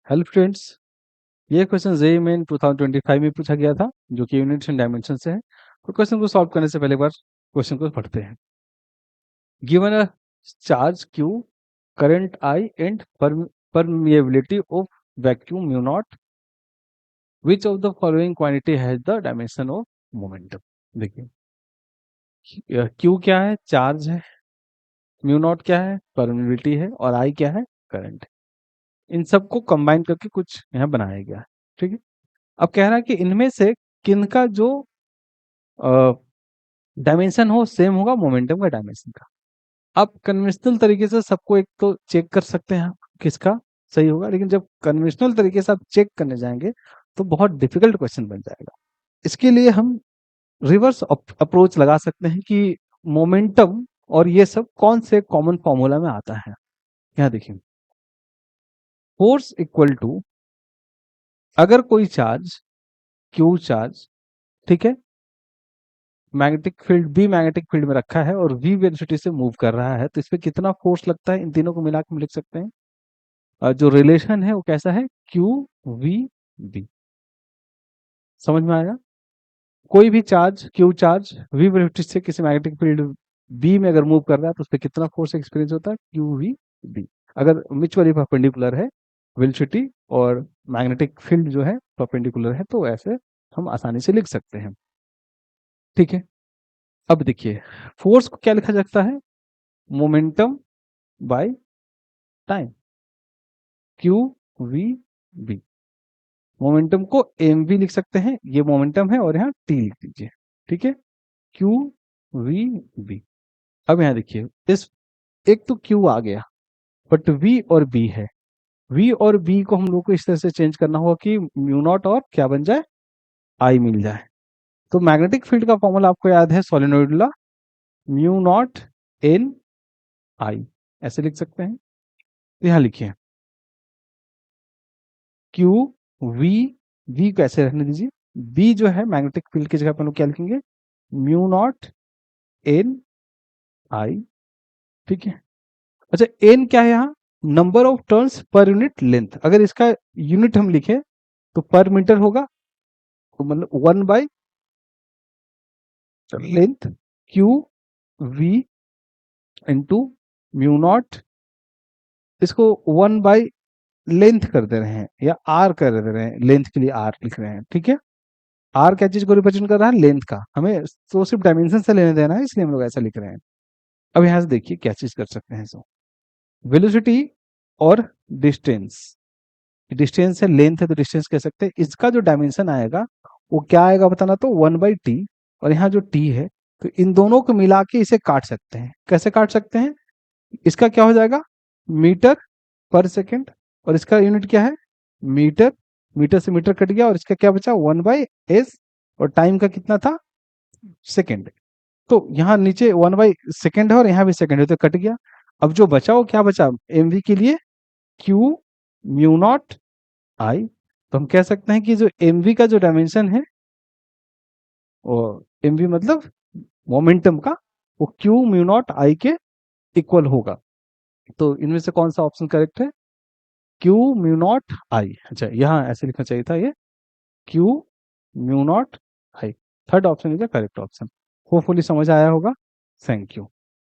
Hello friends, ये question JEE main 2025 में पूछा गया था जो कि यूनिट्स एंड डायमेंशन से है। तो क्वेश्चन को सॉल्व करने से पहले एक बार क्वेश्चन को पढ़ते हैं। Given a charge Q, current I and permeability of vacuum mu naught, which of the following quantity has the dimension of momentum? देखिए क्यू क्या है, चार्ज है, म्यू नॉट क्या है, परमिबिलिटी है, और आई क्या है, करंट है। इन सबको कंबाइन करके कुछ यहाँ बनाया गया है। ठीक है, अब कह रहा है कि इनमें से किनका जो डायमेंशन हो सेम होगा मोमेंटम का डायमेंशन का। आप कन्वेंशनल तरीके से सबको एक तो चेक कर सकते हैं किसका सही होगा, लेकिन जब कन्वेंशनल तरीके से आप चेक करने जाएंगे तो बहुत डिफिकल्ट क्वेश्चन बन जाएगा। इसके लिए हम रिवर्स अप्रोच लगा सकते हैं कि मोमेंटम और ये सब कौन से कॉमन फॉर्मूला में आता है। यहाँ देखिए, फोर्स इक्वल टू, अगर कोई चार्ज क्यू चार्ज, ठीक है, magnetic field B magnetic field में रखा है और वी वेलोसिटी से मूव कर रहा है, तो इस पे कितना फोर्स लगता है, इन तीनों को मिला के हम लिख सकते हैं। जो रिलेशन है वो कैसा है, क्यू वी बी। समझ में आएगा? कोई भी charge q charge v velocity से किसी मैग्नेटिक फील्ड बी में अगर मूव कर रहा है तो उस पर कितना फोर्स एक्सपीरियंस होता है, क्यू वी बी। अगर म्यूचुअली परपेंडिकुलर है वेलोसिटी और मैग्नेटिक फील्ड जो है परपेंडिकुलर है, तो ऐसे हम आसानी से लिख सकते हैं। ठीक है, अब देखिए फोर्स को क्या लिखा जा सकता है, momentum by time, q v B. Momentum को एम वी लिख सकते हैं, ये मोमेंटम है, और यहाँ टी लिख दीजिए। ठीक है, क्यू वी बी। अब यहाँ देखिए, इस एक तो क्यू आ गया, बट वी और बी है। वी और बी को हम लोग को इस तरह से चेंज करना होगा कि म्यू नॉट और क्या बन जाए, आई मिल जाए। तो मैग्नेटिक फील्ड का फॉर्मूला आपको याद है, solenoid law, mu naught N I, ऐसे लिख सकते हैं। तो यहाँ लिखिए क्यू वी, वी को ऐसे रहने दीजिए, बी जो है मैग्नेटिक फील्ड की जगह पर हम लोग क्या लिखेंगे, म्यू नॉट एन आई। ठीक है, अच्छा एन क्या है यहाँ, number of turns per unit length. अगर इसका यूनिट हम लिखे तो पर मीटर होगा, तो मतलब 1 by length, q v into mu naught, इसको 1 बाय लेंथ कर दे रहे हैं या आर कर दे रहे हैं, लेंथ के लिए आर लिख रहे हैं। ठीक है, आर क्या चीज को रिप्रेजेंट कर रहा है, लेंथ का, हमें तो सिर्फ डायमेंशन से लेने देना है, इसलिए हम लोग ऐसा लिख रहे हैं। अब यहां से देखिए क्या चीज कर सकते हैं, सो वेलोसिटी और डिस्टेंस, डिस्टेंस है, लेंथ है तो डिस्टेंस कह सकते हैं। इसका जो डायमेंशन आएगा वो क्या आएगा बताना, तो 1/t, और यहाँ जो t है, तो इन दोनों को मिला के इसे काट सकते हैं। कैसे काट सकते हैं, इसका क्या हो जाएगा, मीटर पर सेकेंड, और इसका यूनिट क्या है, मीटर, मीटर से मीटर कट गया, और इसका क्या बचा, 1/s, और टाइम का कितना था, सेकेंड। तो यहाँ नीचे 1/सेकेंड है और यहाँ भी सेकेंड है, तो कट गया। अब जो बचा वो क्या बचा, एमवी के लिए क्यू म्यू नॉट आई। तो हम कह सकते हैं कि जो एमवी का जो डायमेंशन है, वो एमवी मतलब मोमेंटम का, वो क्यू म्यू नॉट आई के इक्वल होगा। तो इनमें से कौन सा ऑप्शन करेक्ट है, क्यू म्यू नॉट आई। अच्छा, यहाँ ऐसे लिखना चाहिए था, ये Q mu not I. Third option is the correct option. Hopefully समझ आया होगा। Thank you.